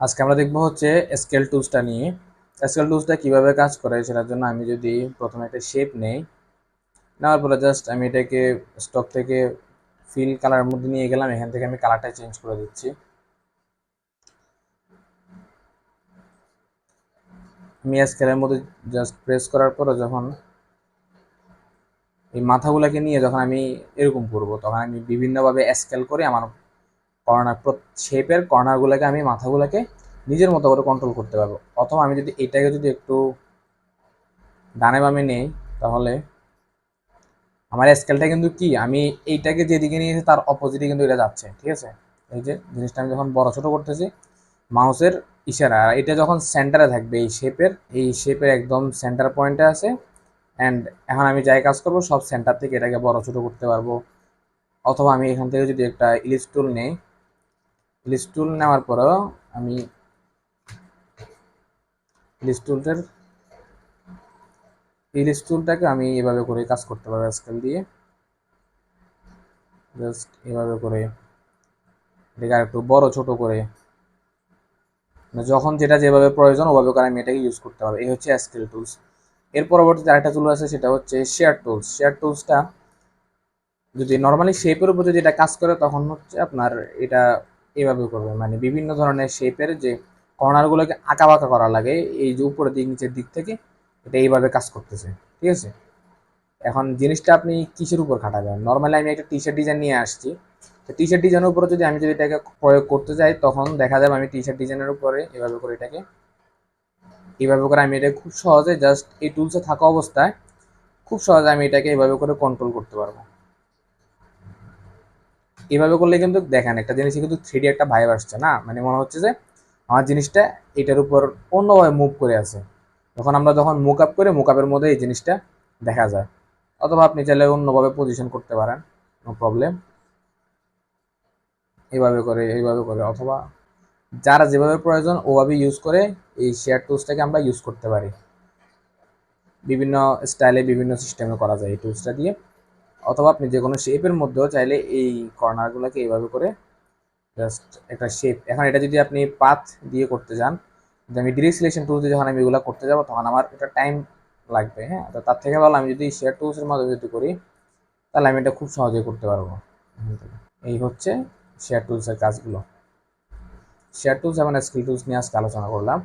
আজকে আমরা দেখবো হচ্ছে স্কেল টুলসটা নিয়ে। স্কেল টুলসটা কিভাবে কাজ করে সেটার জন্য আমি যদি প্রথমে একটা শেপ নেই, নেওয়ার পরে জাস্ট আমি এটাকে স্টক থেকে ফিল কালারের মধ্যে নিয়ে গেলাম। এখান থেকে আমি কালারটা চেঞ্জ করে দিচ্ছি। আমি স্কেলের মধ্যে জাস্ট প্রেস করার পরে যখন এই মাথাগুলোকে নিয়ে যখন আমি এরকম করব, তখন আমি বিভিন্নভাবে স্কেল করে আমার কর্নার শেপের কর্নারগুলোকে আমি মাথাগুলোকে নিজের মতো করে কন্ট্রোল করতে পারবো। অথবা আমি যদি এটাকে যদি একটু ডানে বামে নেই, তাহলে আমার স্কেলটা কিন্তু কি আমি এইটাকে যেদিকে নিয়েছি তার অপোজিটে কিন্তু এটা যাচ্ছে। ঠিক আছে, এই যে জিনিসটা আমি যখন বড় ছোট করতেছি মাউসের ইশারা, আর এটা যখন সেন্টারে থাকবে এই শেপের একদম সেন্টার পয়েন্টে আছে। অ্যান্ড এখন আমি যাই কাজ করবো সব সেন্টার থেকে এটাকে বড় ছোট করতে পারবো। অথবা আমি এখান থেকে যদি একটা ইলিশ টুল নেই, ইলিশ টুল নেওয়ার পরেও আমি ইলিশ টুলটার ইলিশ টুলটাকে আমি এভাবে করে কাজ করতে পারবো স্কেল দিয়ে। জাস্ট এভাবে করে এটাকে আর একটু বড় ছোট করে, মানে যখন যেটা যেভাবে প্রয়োজন ওভাবে করে আমি এটাকে ইউজ করতে পারবো। এই হচ্ছে স্কেল টুলস। এর পরবর্তীতে আরেকটা টুল আছে, সেটা হচ্ছে শেয়ার টুলস। শেয়ার টুলসটা যদি নর্মালি শেপের উপর যদি এটা কাজ করে, তখন হচ্ছে আপনার এটা এভাবে করবে, মানে বিভিন্ন ধরনের শেপের যে কর্নারগুলোকে আঁকা বাঁকা করা লাগে এই যে উপরের দিক নিচের দিক থেকে, এটা এইভাবে কাজ করতেছে। ঠিক আছে, এখন জিনিসটা আপনি কিসের উপর খাটাবেন? নর্মালি আমি একটা টি শার্ট ডিজাইন নিয়ে আসছি, তো টি শার্ট ডিজাইনের উপরে যদি এটাকে প্রয়োগ করতে যাই, তখন দেখা যাবে আমি টি শার্ট ডিজাইনের উপরে এভাবে করে এটাকে এইভাবে করে আমি এটা খুব সহজে জাস্ট এই টুলসে থাকা অবস্থায় খুব সহজে আমি এটাকে এইভাবে করে কন্ট্রোল করতে পারবো। এইভাবে করলে কিন্তু দেখেন একটা জিনিস কিন্তু থ্রিডি একটা ভাইব আসছে না, মানে মনে হচ্ছে যে আমার জিনিসটা এটার উপর অন্যভাবে মুভ করে আছে। যখন মুভ আপ করে মুভ আপের মধ্যে এই জিনিসটা দেখা যায়। অথবা আপনি চাইলে অন্যভাবে পজিশন করতে পারেন, নো প্রবলেম। এইভাবে করে অথবা যারা যেভাবে প্রয়োজন ওভাবে ইউজ করে এই শেয়ার টুলসটাকে আমরা ইউজ করতে পারি। বিভিন্ন স্টাইলে বিভিন্ন সিস্টেমে করা যায় এই টুলসটা দিয়ে। অথবা আপনি যে কোনো শেপের মধ্যেও চাইলে এই কর্নারগুলোকে এইভাবে করে জাস্ট একটা শেপ, এখন এটা যদি আপনি পাথ দিয়ে করতে যান, যদি আমি ডিরেক্ট সিলেকশন টুল দিয়ে যখন আমি এগুলো করতে যাবো তখন আমার এটা টাইম লাগবে। হ্যাঁ, তো তার থেকে ভালো আমি যদি শেয়ার টুলসের মাধ্যমে যদি করি, তাহলে আমি এটা খুব সহজেই করতে পারবো। এই হচ্ছে শেয়ার টুলসের কাজগুলো। শেয়ার টুলস এবং স্কিল টুলস নিয়ে আজকে আলোচনা করলাম।